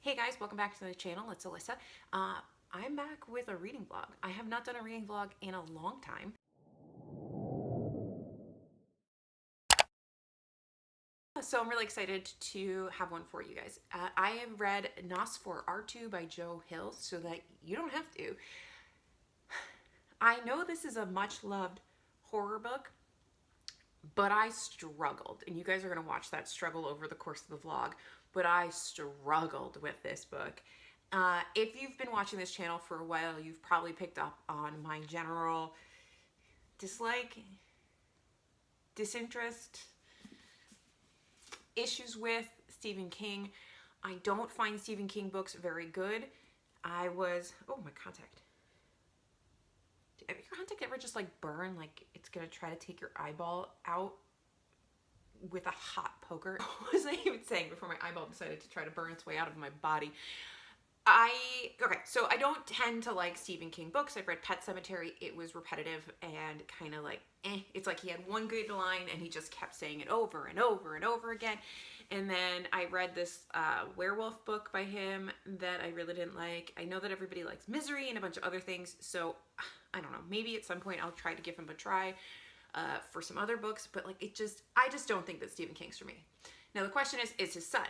Hey guys, welcome back to the channel. It's Alyssa. I'm back with a reading vlog. I have not done a reading vlog in a long time. So I'm really excited to have one for you guys. I have read NOS4A2 by Joe Hill so that you don't have to. I know this is a much loved horror book, but I struggled, and you guys are going to watch that struggle over the course of the vlog, but I struggled with this book. If you've been watching this channel for a while, you've probably picked up on my general dislike, disinterest, issues with Stephen King. I don't find Stephen King books very good. Oh, my contact. Have your contact ever just like burn, like it's gonna try to take your eyeball out with a hot poker? What was I even saying before my eyeball decided to try to burn its way out of my body? Okay, so I don't tend to like Stephen King books. I've read Pet Sematary. It was repetitive and kind of like, It's like he had one good line and he just kept saying it over and over and over again. And then I read this werewolf book by him that I really didn't like. I know that everybody likes Misery and a bunch of other things, so I don't know. Maybe at some point I'll try to give him a try for some other books, but like I just don't think that Stephen King's for me. Now the question is his son.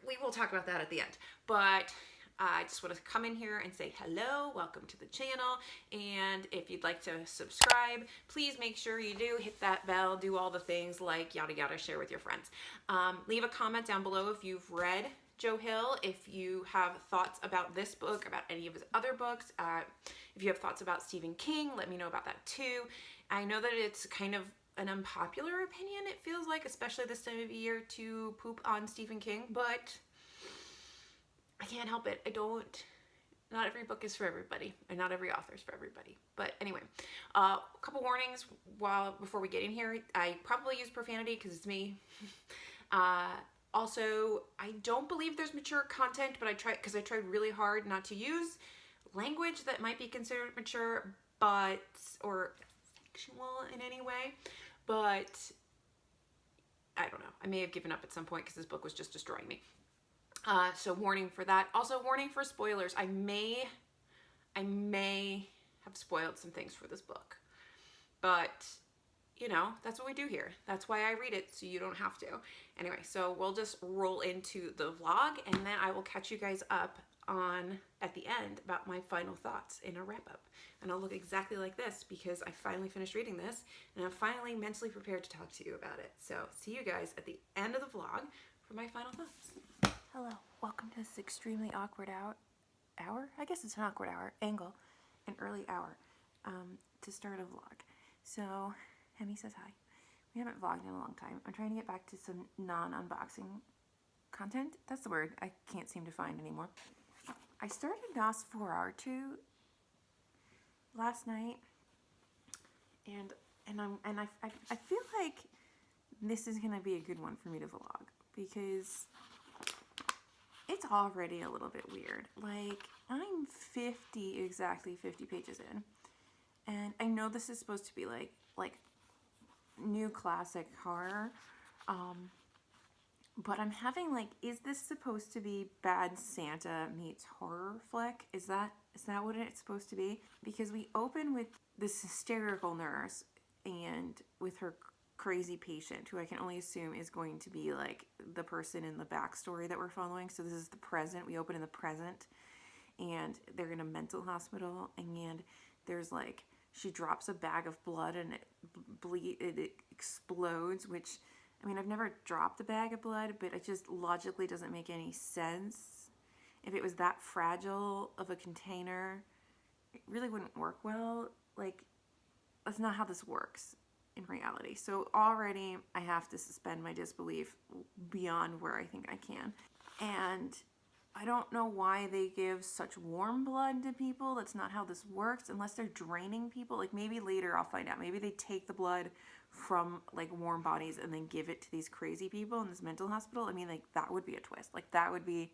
We will talk about that at the end, but I just want to come in here and say hello, welcome to the channel, and if you'd like to subscribe, please make sure you do, hit that bell, do all the things like yada yada, share with your friends. Leave a comment down below if you've read Joe Hill, if you have thoughts about this book, about any of his other books, if you have thoughts about Stephen King, let me know about that too. I know that it's kind of an unpopular opinion, it feels like, especially this time of year, to poop on Stephen King, but I can't help it. Not every book is for everybody, and not every author is for everybody. But anyway, a couple warnings before we get in here. I probably use profanity because it's me. Also, I don't believe there's mature content, but I tried really hard not to use language that might be considered mature, or fictional in any way. But I don't know. I may have given up at some point because this book was just destroying me. So warning for that. Also warning for spoilers. I may have spoiled some things for this book, but you know, that's what we do here. That's why I read it, so you don't have to. Anyway, so we'll just roll into the vlog, and then I will catch you guys up at the end about my final thoughts in a wrap-up. And I'll look exactly like this because I finally finished reading this, and I'm finally mentally prepared to talk to you about it. So see you guys at the end of the vlog for my final thoughts. Hello, welcome to this extremely awkward hour? I guess it's an awkward hour, angle, an early hour, to start a vlog. So, Hemi says hi. We haven't vlogged in a long time. I'm trying to get back to some non-unboxing content. That's the word I can't seem to find anymore. I started NOS4A2 last night, and I feel like this is gonna be a good one for me to vlog because it's already a little bit weird. Like, I'm exactly 50 pages in, and I know this is supposed to be like new classic horror, but I'm having like, is this supposed to be Bad Santa meets horror flick? Is that what it's supposed to be? Because we open with this hysterical nurse and with her crazy patient, who I can only assume is going to be like the person in the backstory that we're following. So this is the present. We open in the present, and they're in a mental hospital, and there's like, she drops a bag of blood and it explodes, which, I mean, I've never dropped a bag of blood, but it just logically doesn't make any sense. If it was that fragile of a container, it really wouldn't work well. Like, that's not how this works in reality. So already I have to suspend my disbelief beyond where I think I can. And I don't know why they give such warm blood to people. That's not how this works, unless they're draining people. Like, maybe later I'll find out. Maybe they take the blood from like warm bodies and then give it to these crazy people in this mental hospital. I mean, like, that would be a twist. Like, that would be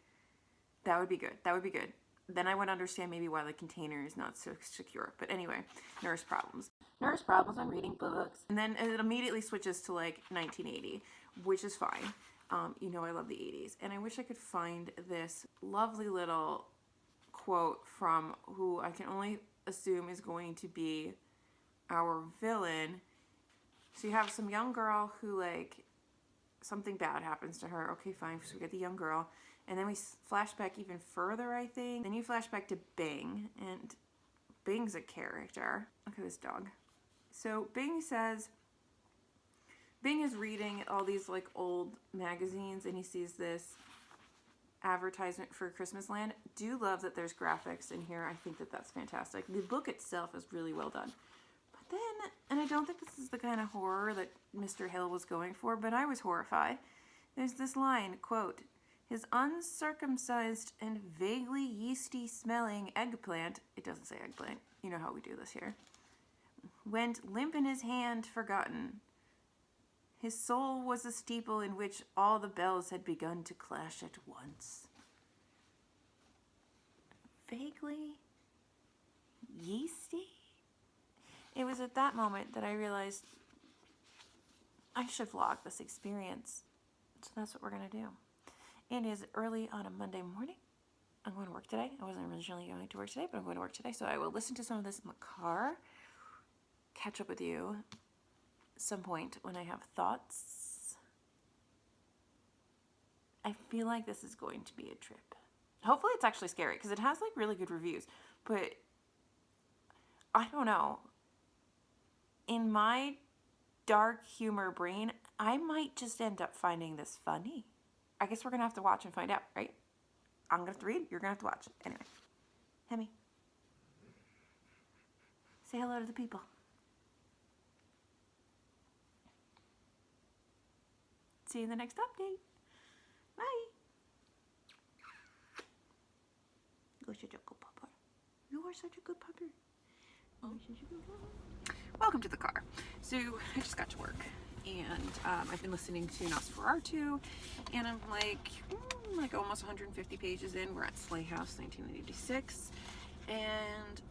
good. That would be good. Then I would understand maybe why the container is not so secure. But anyway, nurse problems. Nurse problems, I'm reading books. And then it immediately switches to like 1980, which is fine. You know I love the 80s. And I wish I could find this lovely little quote from who I can only assume is going to be our villain. So you have some young girl who, like, something bad happens to her. Okay, fine. So we get the young girl. And then we flash back even further, I think. Then you flash back to Bing. And Bing's a character. Look at this dog. So Bing says, Bing is reading all these, like, old magazines, and he sees this advertisement for Christmas Land. Do love that there's graphics in here. I think that that's fantastic. The book itself is really well done. But then, and I don't think this is the kind of horror that Mr. Hill was going for, but I was horrified. There's this line, quote, "His uncircumcised and vaguely yeasty smelling eggplant," it doesn't say eggplant, you know how we do this here, "went limp in his hand, forgotten. His soul was a steeple in which all the bells had begun to clash at once." Vaguely yeasty? It was at that moment that I realized I should vlog this experience. So that's what we're going to do. It is early on a Monday morning. I'm going to work today. I wasn't originally going to work today, but I'm going to work today. So I will listen to some of this in the car, catch up with you some point when I have thoughts. I feel like this is going to be a trip. Hopefully it's actually scary, because it has, like, really good reviews. But I don't know. In my dark humor brain, I might just end up finding this funny. I guess we're going to have to watch and find out, right? I'm going to have to read. You're going to have to watch. Anyway. Hemi. Say hello to the people. See you in the next update. Bye. You're such a good pupper. You are such a good pupper. Welcome to the car. So I just got to work, and I've been listening to NOS4A2, and I'm like almost 150 pages in. We're at Sleigh House 1986, and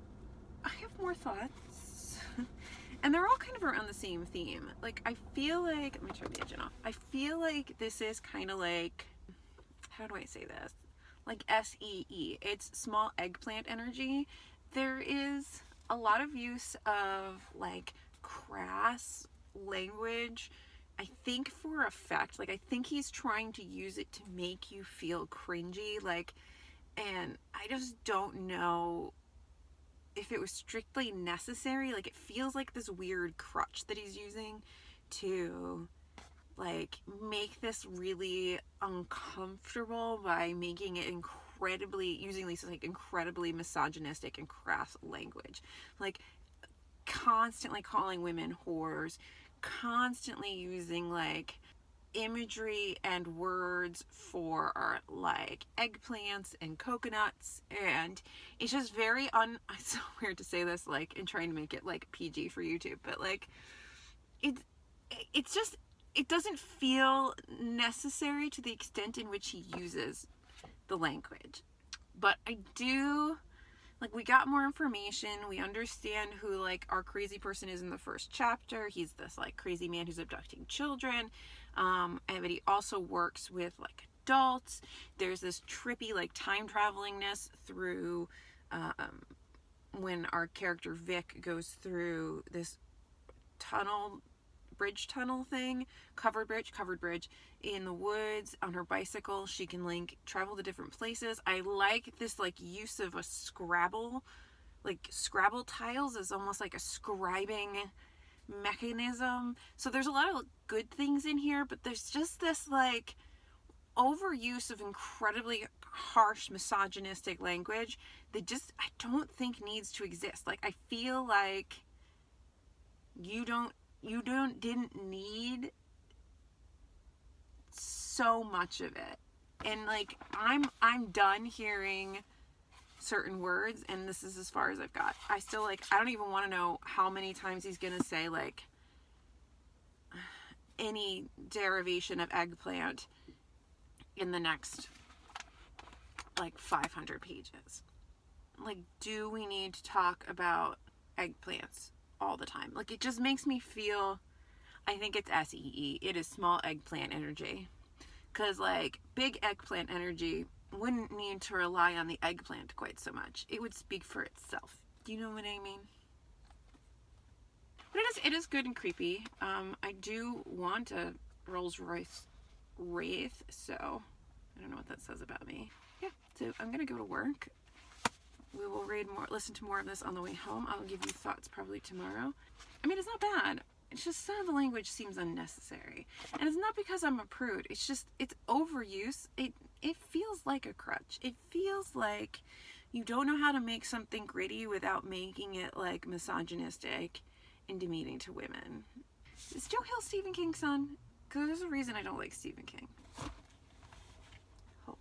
I have more thoughts. And they're all kind of around the same theme. Like, I feel like, let me turn the engine off. I feel like this is kind of like, how do I say this? Like SEE. It's small eggplant energy. There is a lot of use of, like, crass language, I think, for effect. Like, I think he's trying to use it to make you feel cringy. Like, and I just don't know if it was strictly necessary. Like, it feels like this weird crutch that he's using to, like, make this really uncomfortable by making it using these, like, incredibly misogynistic and crass language. Like, constantly calling women whores, constantly using, like, imagery and words for, like, eggplants and coconuts, and it's just very it's so weird to say this, like, and trying to make it, like, PG for YouTube, but, like, it's just, it doesn't feel necessary to the extent in which he uses the language. But I do, like, we got more information. We understand who, like, our crazy person is in the first chapter. He's this, like, crazy man who's abducting children. But he also works with, like, adults. There's this trippy, like, time travelingness through, when our character Vic goes through this bridge tunnel thing, covered bridge in the woods on her bicycle. She can, like, travel to different places. I like this, like, use of a Scrabble tiles as almost like a scribing mechanism. So there's a lot of good things in here, but there's just this, like, overuse of incredibly harsh misogynistic language that just, I don't think needs to exist. Like, I feel like you didn't need so much of it. And, like, I'm done hearing certain words, and this is as far as I've got. I still, like, I don't even want to know how many times he's gonna say, like, any derivation of eggplant in the next, like, 500 pages. Like, do we need to talk about eggplants all the time? Like, it just makes me feel, I think it's SEE. It is small eggplant energy. Because, like, big eggplant energy wouldn't need to rely on the eggplant quite so much. It would speak for itself. Do you know what I mean? But it is good and creepy. I do want a Rolls Royce Wraith, so I don't know what that says about me. Yeah, so I'm gonna go to work. We will listen to more of this on the way home. I'll give you thoughts probably tomorrow. I mean, it's not bad. It's just some of the language seems unnecessary. And it's not because I'm a prude. It's just, it's overuse. It feels like a crutch. It feels like you don't know how to make something gritty without making it, like, misogynistic and demeaning to women. Is Joe Hill Stephen King's son? Because there's a reason I don't like Stephen King. Hold.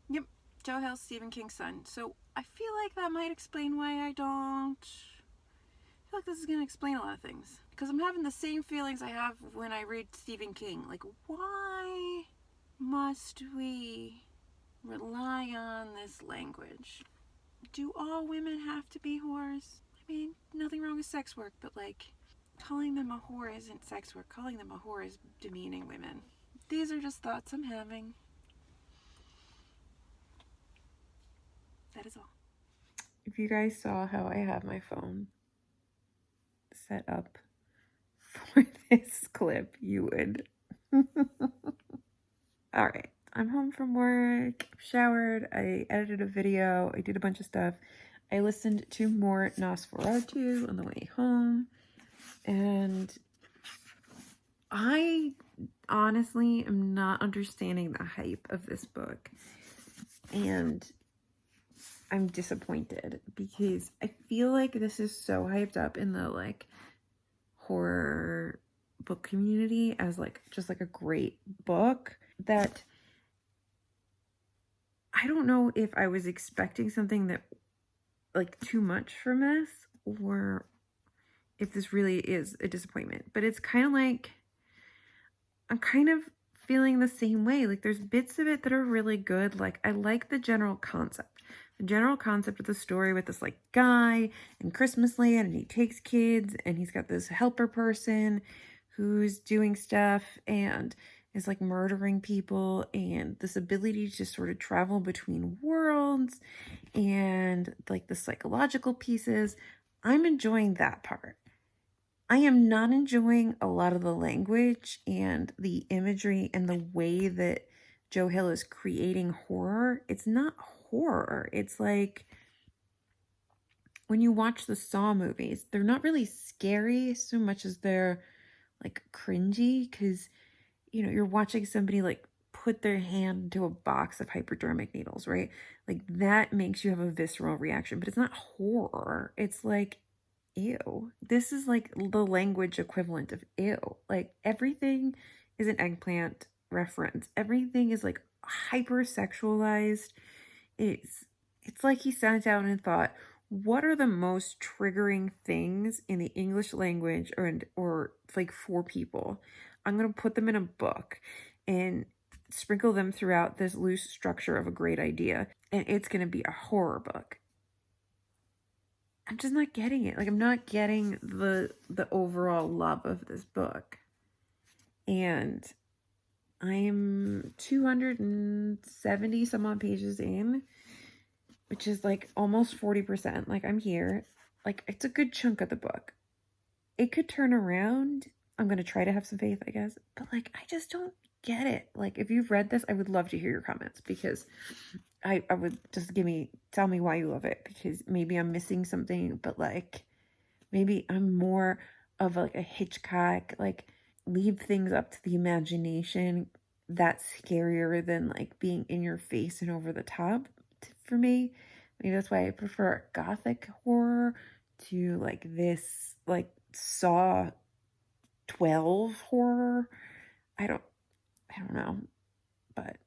Yep, Joe Hill Stephen King's son. So I feel like that might explain why I don't... I feel like this is going to explain a lot of things. Because I'm having the same feelings I have when I read Stephen King. Like, why must we rely on this language? Do all women have to be whores? I mean, nothing wrong with sex work, but, like, calling them a whore isn't sex work. Calling them a whore is demeaning women. These are just thoughts I'm having. That is all. If you guys saw how I have my phone set up for this clip, you would. All right, I'm home from work, showered, I edited a video, I did a bunch of stuff. I listened to more NOS4A2 on the way home, and I honestly am not understanding the hype of this book, and I'm disappointed because I feel like this is so hyped up in the, like, horror book community as, like, just, like, a great book that I don't know if I was expecting something that, like, too much from this, or if this really is a disappointment. But it's kind of like, I'm kind of feeling the same way. Like, there's bits of it that are really good. Like, I like the general concept. The general concept of the story with this, like, guy in Christmas land, and he takes kids, and he's got this helper person who's doing stuff and is, like, murdering people, and this ability to sort of travel between worlds, and, like, the psychological pieces. I'm enjoying that part. I am not enjoying a lot of the language and the imagery and the way that Joe Hill is creating horror. It's not horror. It's like, when you watch the Saw movies, they're not really scary so much as they're, like, cringy, because, you know, you're watching somebody, like, put their hand into a box of hypodermic needles, right? Like, that makes you have a visceral reaction, but it's not horror. It's like, ew. This is, like, the language equivalent of ew. Like, everything is an eggplant reference. Everything is, like, hyper-sexualized. It's like he sat down and thought, what are the most triggering things in the English language or like, for people? I'm going to put them in a book and sprinkle them throughout this loose structure of a great idea, and it's going to be a horror book. I'm just not getting it. Like, I'm not getting the overall love of this book. And I'm 270 some odd pages in, which is, like, almost 40%. Like, I'm here. Like, it's a good chunk of the book. It could turn around. I'm going to try to have some faith, I guess. But, like, I just don't get it. Like, if you've read this, I would love to hear your comments, because I would just tell me why you love it, because maybe I'm missing something, but, like, maybe I'm more of, like, a Hitchcock, like, leave things up to the imagination. That's scarier than, like, being in your face and over the top for me. Maybe that's why I prefer gothic horror to, like, this, like, Saw 12 horror. I don't know, but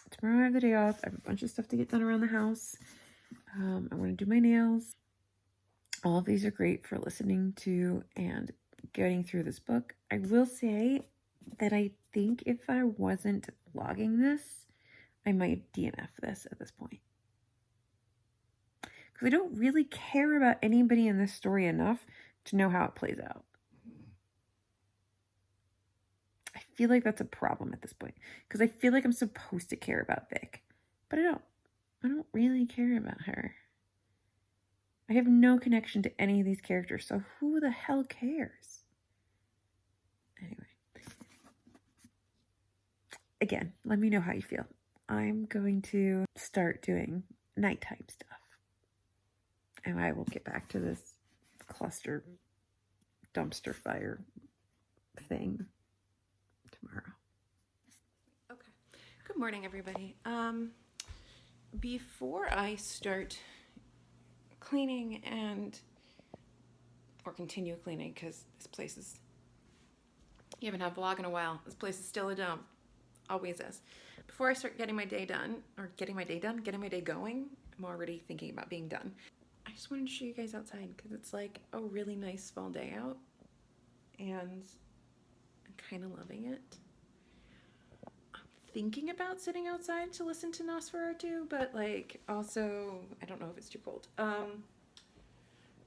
tomorrow I have the day off. I have a bunch of stuff to get done around the house. I want to do my nails. All of these are great for listening to and getting through this book. I will say that I think if I wasn't vlogging this, I might DNF this at this point. Because I don't really care about anybody in this story enough to know how it plays out. I feel like that's a problem at this point because I feel like I'm supposed to care about Vic, but I don't. I don't really care about her. I have no connection to any of these characters, so who the hell cares? Anyway. Again, let me know how you feel. I'm going to start doing nighttime stuff. And I will get back to this cluster dumpster fire thing tomorrow. Okay. Good morning, everybody. Before I start cleaning or continue cleaning, because this place is, you haven't had a vlog in a while, this place is still a dump, always is. Before I start getting my day going, I'm already thinking about being done. I just wanted to show you guys outside because it's like a really nice fall day out and I'm kind of loving it. I'm thinking about sitting outside to listen to NOS4A2, but like also, I don't know if it's too cold.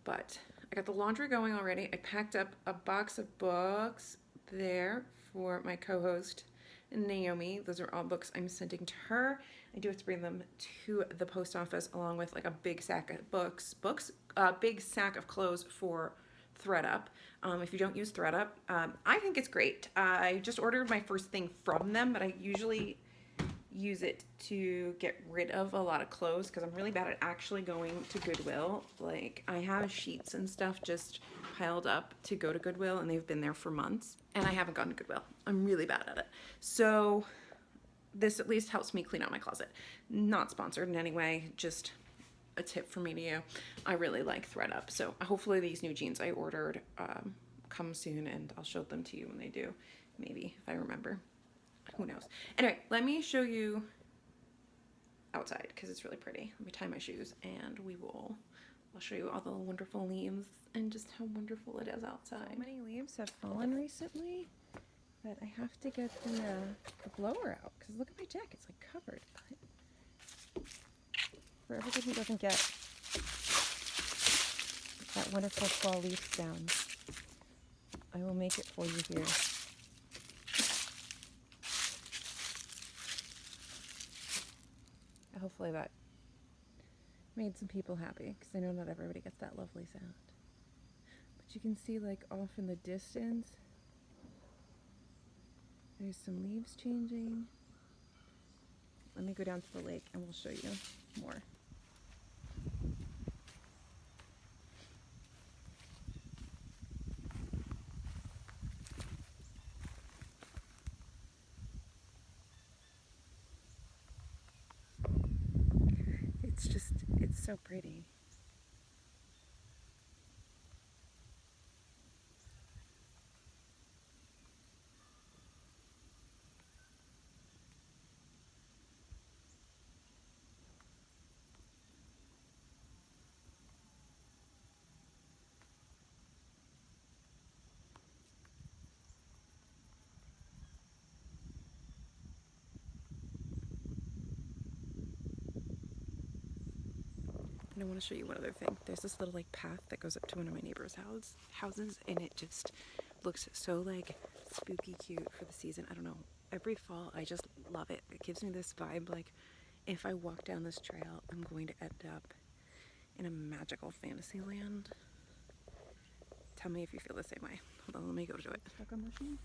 But I got the laundry going already. I packed up a box of books there for my co-host Naomi. Those are all books I'm sending to her. I do have to bring them to the post office along with like a big sack of big sack of clothes for ThreadUp. If you don't use ThreadUp, I think it's great. I just ordered my first thing from them, but I usually use it to get rid of a lot of clothes because I'm really bad at actually going to Goodwill. Like I have sheets and stuff just piled up to go to Goodwill and they've been there for months and I haven't gone to Goodwill. I'm really bad at it. So this at least helps me clean out my closet. Not sponsored in any way, just a tip from me to you. I really like ThreadUp. So hopefully these new jeans I ordered come soon and I'll show them to you when they do. Maybe if I remember. Who knows? Anyway, let me show you outside because it's really pretty. Let me tie my shoes and I'll show you all the wonderful leaves and just how wonderful it is outside. So many leaves have fallen recently that I have to get the blower out because look at my deck, it's like covered. But for everybody who doesn't get that wonderful fall leaf sound, I will make it for you here. Hopefully that made some people happy because I know not everybody gets that lovely sound. But you can see like off in the distance, there's some leaves changing. Let me go down to the lake and we'll show you more. It's so pretty. And I want to show you one other thing. There's this little like path that goes up to one of my neighbor's houses and it just looks so like spooky cute for the season. I don't know. Every fall I just love it. It gives me this vibe like if I walk down this trail I'm going to end up in a magical fantasy land. Tell me if you feel the same way. Hold on, let me go to it. Stuck on machine?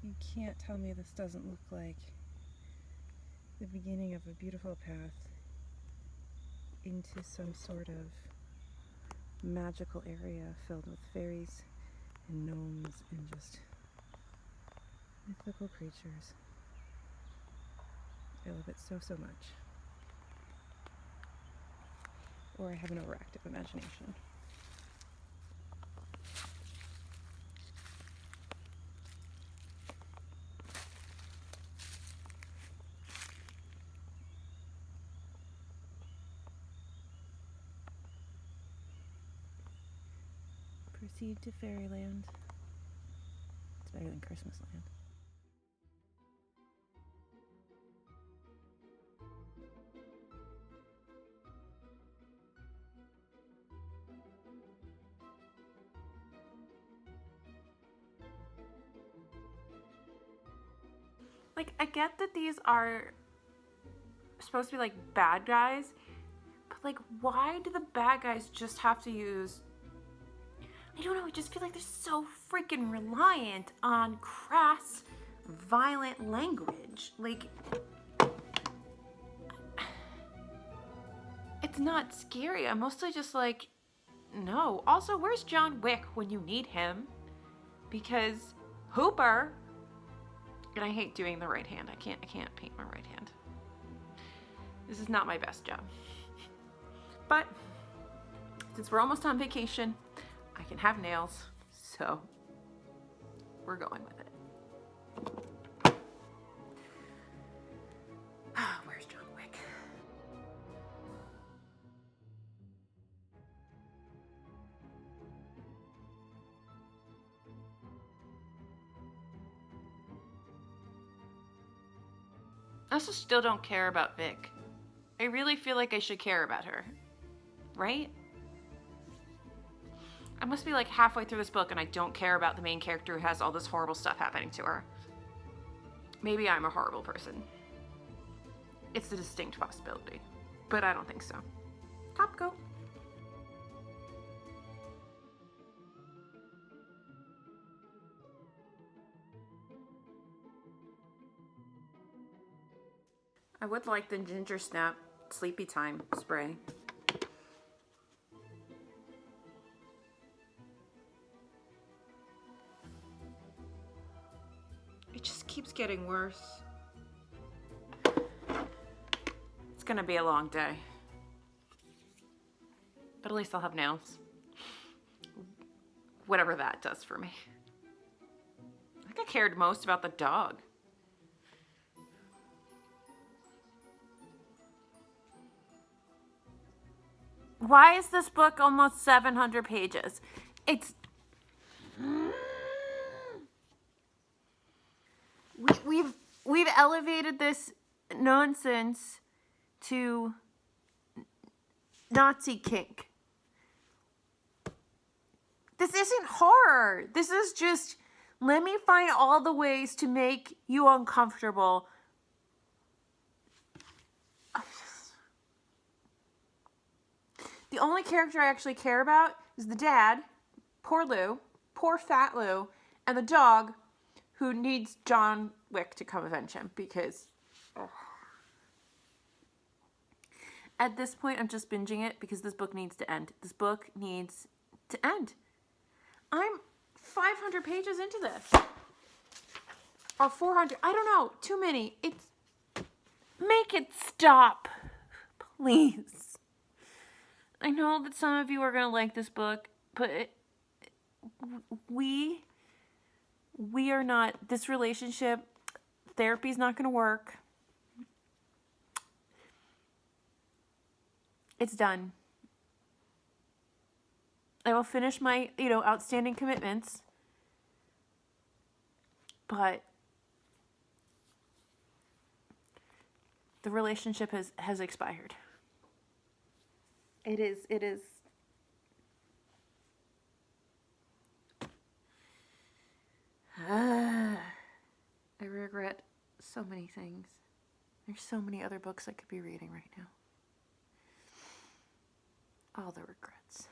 You can't tell me this doesn't look like the beginning of a beautiful path into some sort of magical area filled with fairies and gnomes and just mythical creatures. I love it so, so much. Or I have an overactive imagination. Proceed to Fairyland. It's better than Christmas Land. like, I get that these are supposed to be like bad guys, but like, why do the bad guys just have to use, I don't know, I just feel like they're so freaking reliant on crass, violent language. Like, it's not scary. I'm mostly just like, no. Also, where's John Wick when you need him? Because Hooper, and I hate doing the right hand. I can't paint my right hand. This is not my best job. But since we're almost on vacation, I can have nails, so we're going with it. Where's John Wick? I also still don't care about Vic. I really feel like I should care about her. Right? I must be like halfway through this book and I don't care about the main character who has all this horrible stuff happening to her. Maybe I'm a horrible person. It's a distinct possibility, but I don't think so. Top go. I would like the Ginger Snap Sleepy Time spray. It just keeps getting worse. It's gonna be a long day. But at least I'll have nails. Whatever that does for me. I think I cared most about the dog. Why is this book almost 700 pages? It's... We've elevated this nonsense to Nazi kink. This isn't horror. This is just, let me find all the ways to make you uncomfortable. The only character I actually care about is the dad, poor Lou, poor fat Lou, and the dog who needs John Wick to come avenge him because... Ugh. At this point, I'm just binging it because this book needs to end. This book needs to end. I'm 500 pages into this. Or 400. I don't know. Too many. It's... Make it stop. Please. I know that some of you are going to like this book, but we are not... This relationship, therapy's not going to work. It's done. I will finish my, outstanding commitments. But the relationship has expired. It is. I regret so many things. There's so many other books I could be reading right now. All the regrets.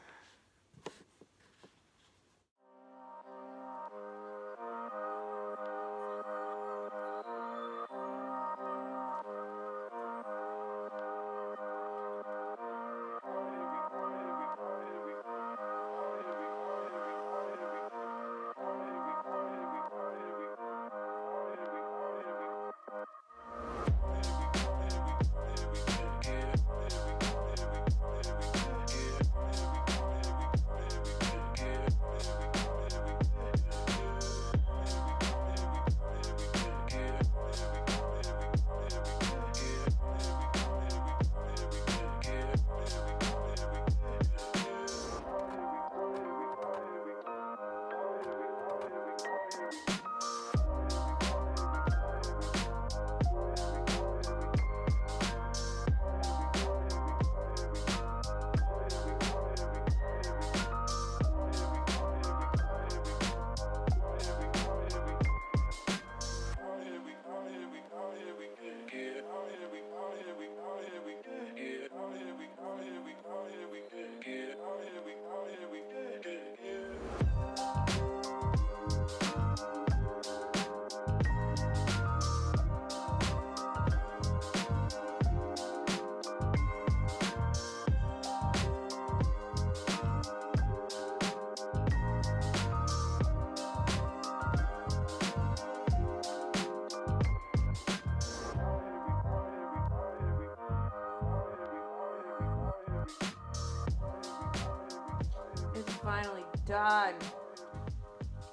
It's finally done.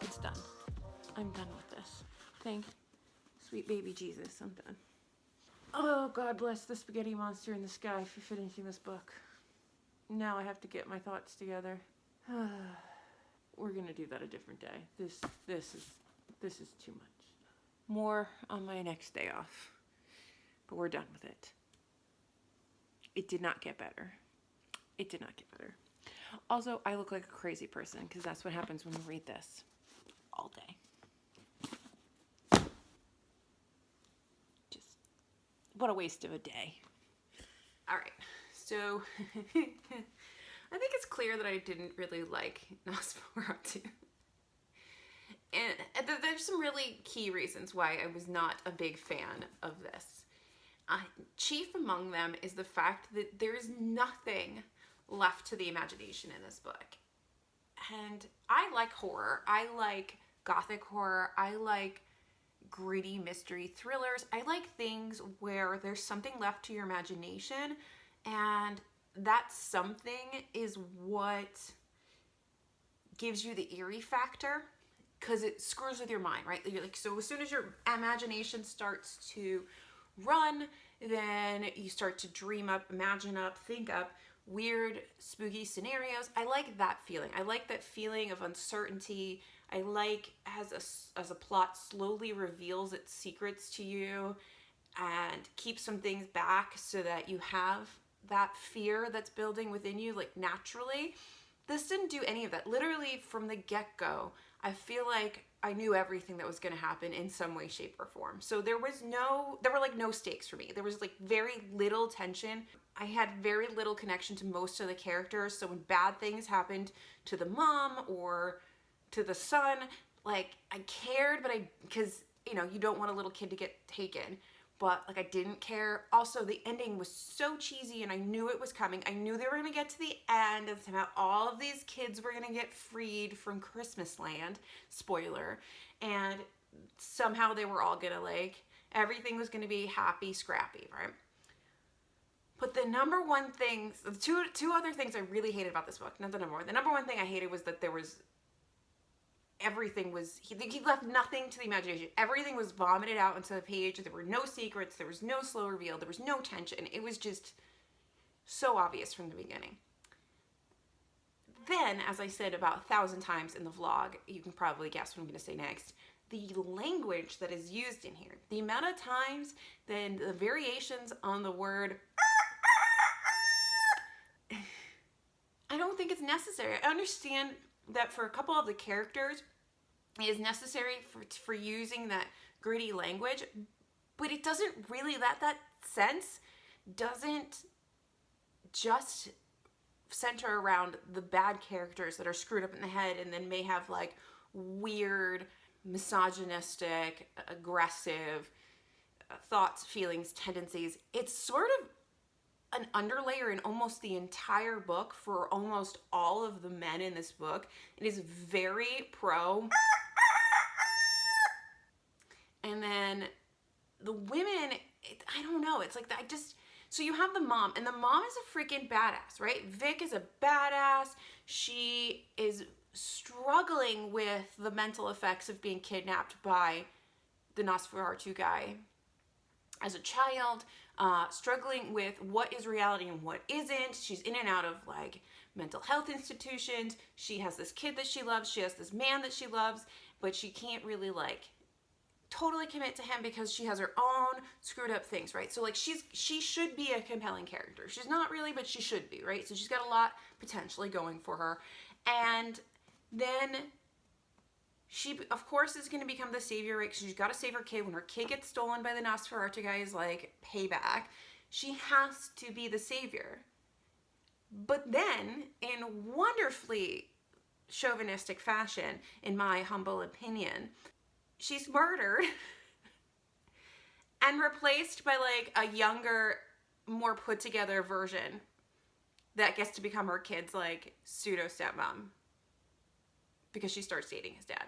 It's done. I'm done with this. Thank sweet baby Jesus, I'm done. Oh, God bless the spaghetti monster in the sky for finishing this book. Now I have to get my thoughts together. We're gonna do that a different day. This is too much. More on my next day off. But we're done with it. It did not get better. It did not get better. Also, I look like a crazy person because that's what happens when you read this all day. Just, what a waste of a day. All right, so I think it's clear that I didn't really like NOS4A2. And there's some really key reasons why I was not a big fan of this. Chief among them is the fact that there's nothing left to the imagination in this book. And I like horror. I like gothic horror. I like gritty mystery thrillers. I like things where there's something left to your imagination, and that something is what gives you the eerie factor, because it screws with your mind, right? You're like, so as soon as your imagination starts to run, then you start to dream up, imagine up, think up weird, spooky scenarios. I like that feeling. I like that feeling of uncertainty. I like as a plot slowly reveals its secrets to you and keeps some things back so that you have that fear that's building within you, like, naturally. This didn't do any of that. Literally from the get-go, I feel like I knew everything that was going to happen in some way, shape, or form. So there were like no stakes for me. There was like very little tension. I had very little connection to most of the characters. So when bad things happened to the mom or to the son, like, I cared, but because, you know, you don't want a little kid to get taken. But, like, I didn't care. Also, the ending was so cheesy, and I knew it was coming. I knew they were going to get to the end, and somehow all of these kids were going to get freed from Christmas Land. Spoiler. And somehow they were all going to, like, everything was going to be happy, scrappy, right? But the number one thing, two other things I really hated about this book, not the number one. The number one thing I hated was that there was everything was, he left nothing to the imagination. Everything was vomited out onto the page. There were no secrets. There was no slow reveal. There was no tension. It was just so obvious from the beginning. Then, as I said about 1,000 times in the vlog, you can probably guess what I'm going to say next. The language that is used in here, the amount of times, then the variations on the word, I don't think it's necessary. I understand that for a couple of the characters, it is necessary for using that gritty language, but it doesn't really, that sense doesn't just center around the bad characters that are screwed up in the head and then may have, like, weird, misogynistic, aggressive thoughts, feelings, tendencies. It's sort of an underlayer in almost the entire book for almost all of the men in this book. It is very pro. And then the women, I don't know, it's like, so you have the mom, and the mom is a freaking badass, right? Vic is a badass. She is struggling with the mental effects of being kidnapped by the NOS4A2 guy as a child, struggling with what is reality and what isn't. She's in and out of, like, mental health institutions. She has this kid that she loves. She has this man that she loves, but she can't really, like, totally commit to him because she has her own screwed up things, right? So, like, she should be a compelling character. She's not really, but she should be, right? So she's got a lot potentially going for her. And then she, of course, is going to become the savior, right? Because she's got to save her kid. When her kid gets stolen by the NOS4A2 guys, like, payback, she has to be the savior. But then, in wonderfully chauvinistic fashion, in my humble opinion. She's murdered and replaced by like a younger, more put together version that gets to become her kid's like pseudo stepmom because she starts dating his dad.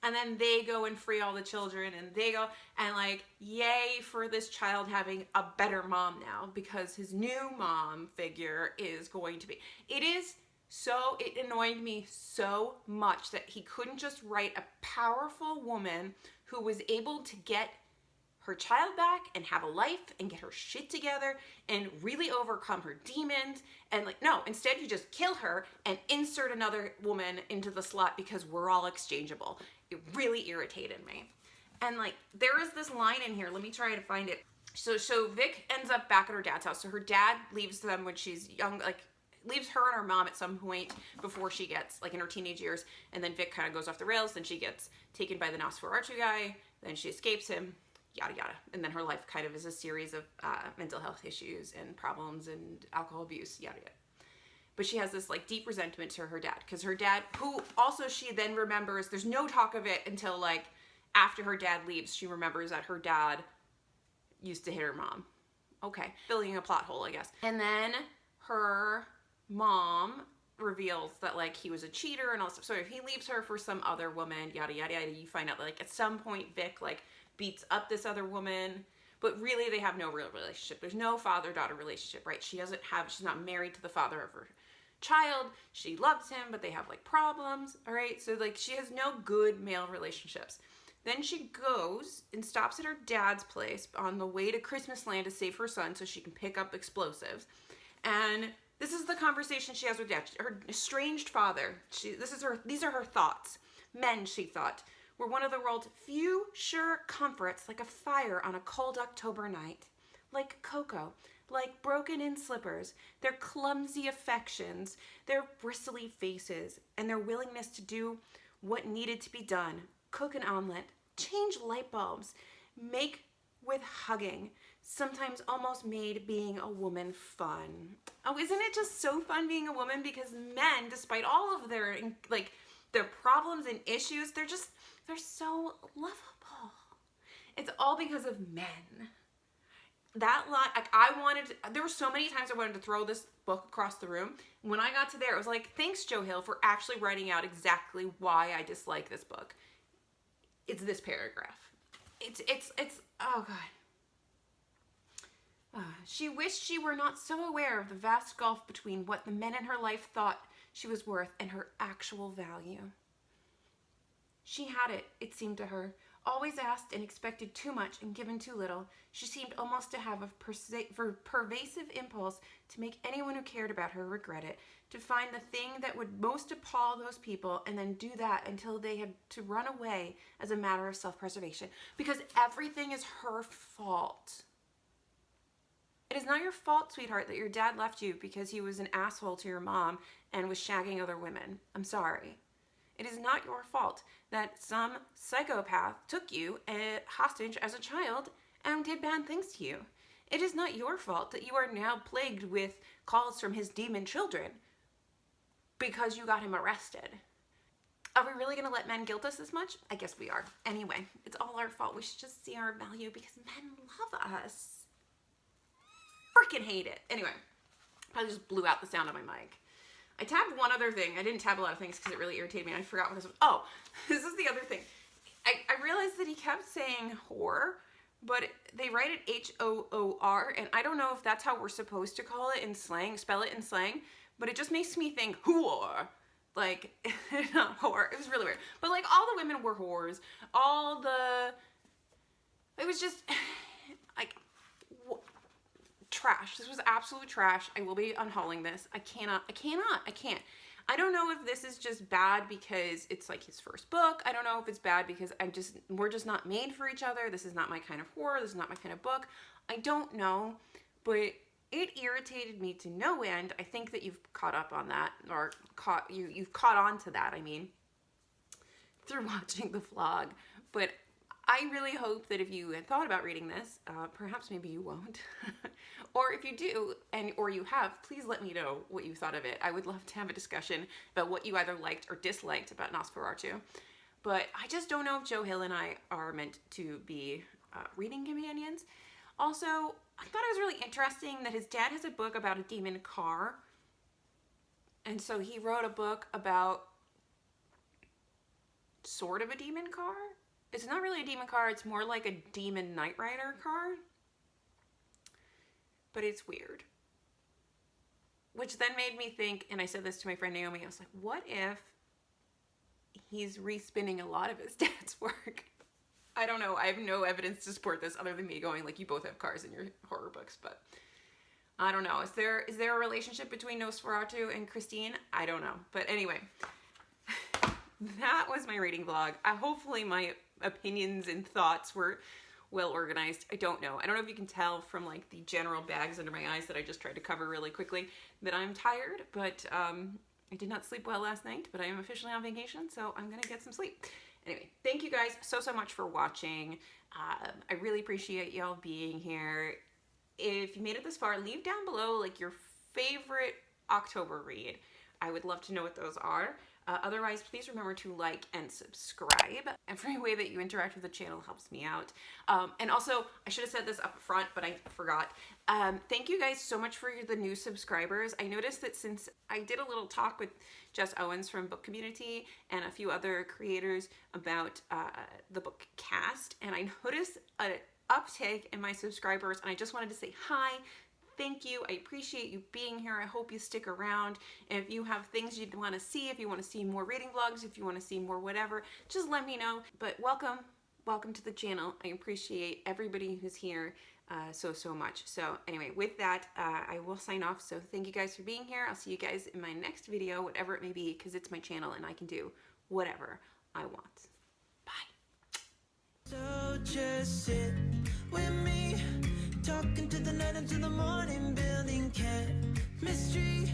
And then they go and free all the children, and they go and like, yay for this child having a better mom now because his new mom figure is going to be. It annoyed me so much that he couldn't just write a powerful woman who was able to get her child back and have a life and get her shit together and really overcome her demons. And like, no, instead you just kill her and insert another woman into the slot because we're all exchangeable. It really irritated me. And like, there is this line in here. Let me try to find it. So Vic ends up back at her dad's house. So her dad leaves them when she's young, like leaves her and her mom at some point before she gets like in her teenage years. And then Vic kind of goes off the rails. Then she gets taken by the NOS4A2 guy. Then she escapes him. Yada yada. And then her life kind of is a series of mental health issues and problems and alcohol abuse, yada yada. But she has this like deep resentment to her dad because her dad, who also she then remembers, there's no talk of it until like after her dad leaves, she remembers that her dad used to hit her mom. Okay, filling a plot hole, I guess. And then her mom reveals that like he was a cheater and all stuff. So he leaves her for some other woman, yada yada yada. You find out like at some point Vic like beats up this other woman, but really they have no real relationship. There's no father-daughter relationship, right? She's not married to the father of her child. She loves him, but they have like problems, all right? So like she has no good male relationships. Then she goes and stops at her dad's place on the way to Christmas Land to save her son so she can pick up explosives. And this is the conversation she has with dad. Her estranged father. These are her thoughts. Men, she thought, were one of the world's few sure comforts, like a fire on a cold October night, like cocoa, like broken-in slippers, their clumsy affections, their bristly faces, and their willingness to do what needed to be done, cook an omelet, change light bulbs, make with hugging, sometimes almost made being a woman fun. Oh, isn't it just so fun being a woman? Because men, despite all of their problems and issues, they're so lovable. It's all because of men. That line, like there were so many times I wanted to throw this book across the room. When I got to there, it was like, thanks, Joe Hill, for actually writing out exactly why I dislike this book. It's this paragraph. It's oh God. She wished she were not so aware of the vast gulf between what the men in her life thought she was worth and her actual value. She had it, it seemed to her, always asked and expected too much and given too little. She seemed almost to have a pervasive impulse to make anyone who cared about her regret it, to find the thing that would most appall those people and then do that until they had to run away as a matter of self-preservation. Because everything is her fault. It is not your fault, sweetheart, that your dad left you because he was an asshole to your mom and was shagging other women. I'm sorry. It is not your fault that some psychopath took you hostage as a child and did bad things to you. It is not your fault that you are now plagued with calls from his demon children because you got him arrested. Are we really going to let men guilt us this much? I guess we are. Anyway, it's all our fault. We should just see our value because men love us. Freaking hate it. Anyway, I just blew out the sound on my mic. I tabbed one other thing. I didn't tab a lot of things because it really irritated me. I forgot what this was. Oh, this is the other thing. I realized that he kept saying whore, but they write it H-O-O-R, and I don't know if that's how we're supposed to call it in slang, spell it in slang, but it just makes me think whore. Like, not whore. It was really weird. But like all the women were whores. It was just like trash. This was absolute trash. I will be unhauling this. I can't. I don't know if this is just bad because it's like his first book. I don't know if it's bad because we're just not made for each other. This is not my kind of horror. This is not my kind of book. I don't know, but it irritated me to no end. I think that you've caught up on that, or you've caught on to that, I mean, through watching the vlog. But I really hope that if you had thought about reading this, perhaps maybe you won't, or if you do, or you have, please let me know what you thought of it. I would love to have a discussion about what you either liked or disliked about NOS4A2. But I just don't know if Joe Hill and I are meant to be reading companions. Also, I thought it was really interesting that his dad has a book about a demon car, and so he wrote a book about sort of a demon car. It's not really a demon car, it's more like a demon Knight Rider car. But it's weird. Which then made me think, and I said this to my friend Naomi, I was like, what if he's respinning a lot of his dad's work? I don't know, I have no evidence to support this other than me going like, you both have cars in your horror books, but I don't know. Is there a relationship between NOS4A2 and Christine? I don't know. But anyway, that was my reading vlog. Hopefully my opinions and thoughts were well organized. I don't know. I don't know if you can tell from like the general bags under my eyes that I just tried to cover really quickly that I'm tired, but I did not sleep well last night, but I am officially on vacation, so I'm gonna get some sleep. Anyway, thank you guys so much for watching. I really appreciate y'all being here. If you made it this far, leave down below like your favorite October read. I would love to know what those are. Otherwise, please remember to like and subscribe. Every way that you interact with the channel helps me out. And also, I should have said this up front, but I forgot. Thank you guys so much for the new subscribers. I noticed that since I did a little talk with Jess Owens from Book Community and a few other creators about the book Cast, and I noticed an uptick in my subscribers, and I just wanted to say hi. Thank you. I appreciate you being here. I hope you stick around. And if you have things you'd want to see, if you want to see more reading vlogs, if you want to see more whatever, just let me know. But welcome to the channel. I appreciate everybody who's here so much. So anyway, with that, I will sign off. So thank you guys for being here. I'll see you guys in my next video, whatever it may be, because it's my channel and I can do whatever I want. Bye. So just sit with me, talking to the night until the morning, building chemistry.